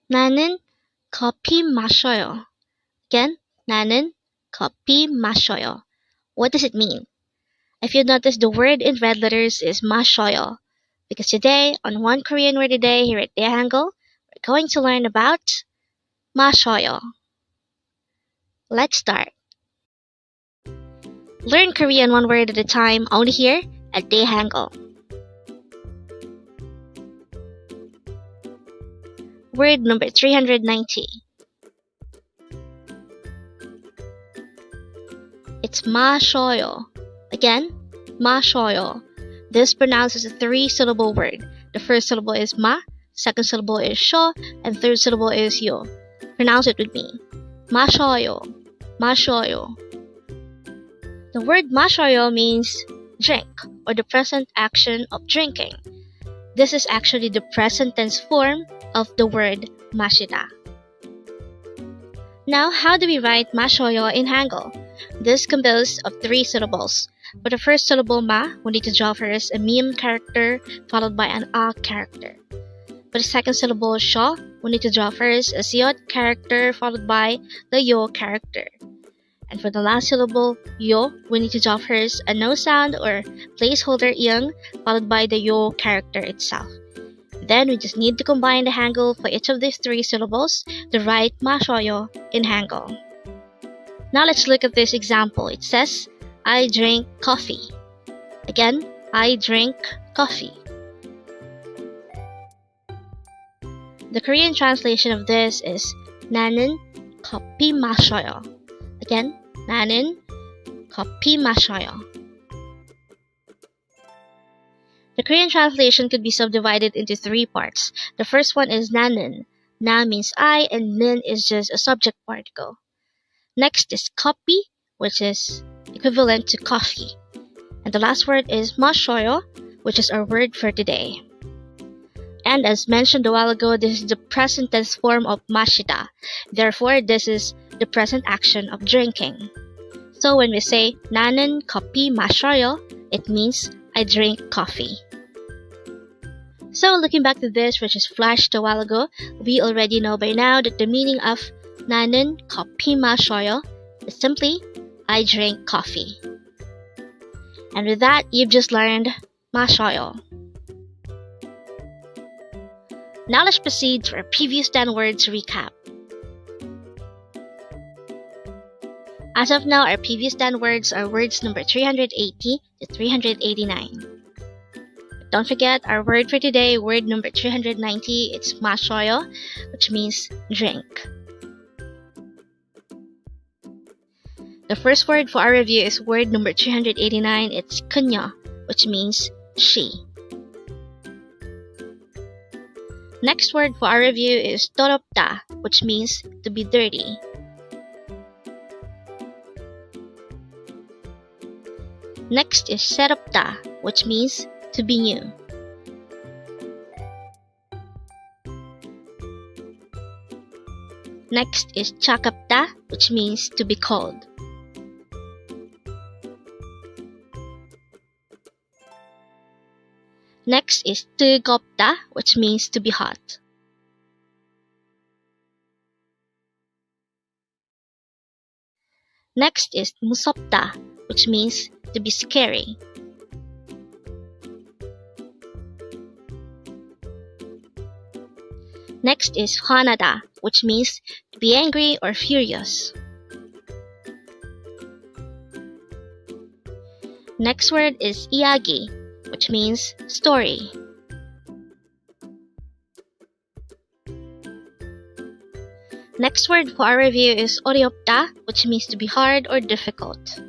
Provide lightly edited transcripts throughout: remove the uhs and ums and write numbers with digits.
나는 커피 마셔요. Again, 나는 커피 마셔요. What does it mean? If you notice, the word in red letters is mashyeoyo. Because today, on One Korean Word a Day here at Dae-Hangul, we're going to learn about mashyeoyo. Let's start. Learn Korean one word at a time only here at Dae-Hangul. Word number 390. It's mashyeoyo. Again, mashyeoyo. This pronounces a three-syllable word. The first syllable is ma, second syllable is sho, and third syllable is yo. Pronounce it with me. Mashyeoyo. Mashyeoyo. The word mashyeoyo means drink, or the present action of drinking. This is actually the present tense form of the word 마시다. Now, how do we write mashyeoyo in Hangeul? This composed of three syllables. For the first syllable ma, we need to draw first a mim character followed by an a character. For the second syllable sho, we need to draw first a siyot character followed by the yo character. And for the last syllable yo, we need to draw first a no sound or placeholder iyang followed by the yo character itself. Then we just need to combine the Hangeul for each of these three syllables to write mashyeoyo in Hangeul. Now let's look at this example. It says, I drink coffee. Again, I drink coffee. The Korean translation of this is 나는 커피 마셔요. Again, 나는 커피 마셔요. The Korean translation could be subdivided into three parts. The first one is 나는. Na means I, and 는 is just a subject particle. Next is 커피, which is equivalent to coffee. And the last word is mashyeoyo, which is our word for today. And as mentioned a while ago, this is the present tense form of 마시다. Therefore, this is the present action of drinking. So when we say 나는 커피 마셔요, it means I drink coffee. So looking back to this, which is flashed a while ago, we already know by now that the meaning of 나는 커피 마셔요 is simply I drink coffee. And with that, you've just learned mashyeoyo. Now let's proceed to our previous 10 words recap. As of now, our previous 10 words are words number 380 to 389. Don't forget our word for today, word number 390, it's mashyeoyo, which means drink. The first word for our review is word number 389, it's 그녀, which means she. Next word for our review is 더럽다, which means to be dirty. Next is 새롭다, which means to be new. Next is 차갑다, which means to be cold. Next is 뜨겁다, which means to be hot. Next is 무섭다, which means to be scary. Next is 화나다, which means to be angry or furious. Next word is 이야기, which means story. Next word for our review is 어렵다, which means to be hard or difficult.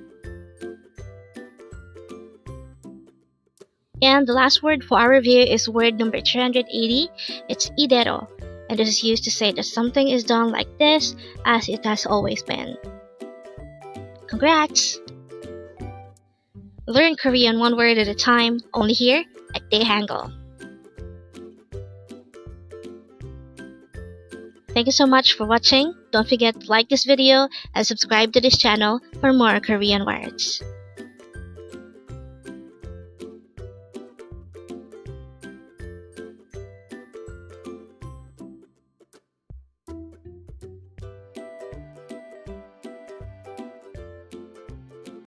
And the last word for our review is word number 380, it's 이대로, and this is used to say that something is done like this as it has always been. Congrats! Learn Korean one word at a time, only here at Dae-Hangul. Thank you so much for watching. Don't forget to like this video and subscribe to this channel for more Korean words.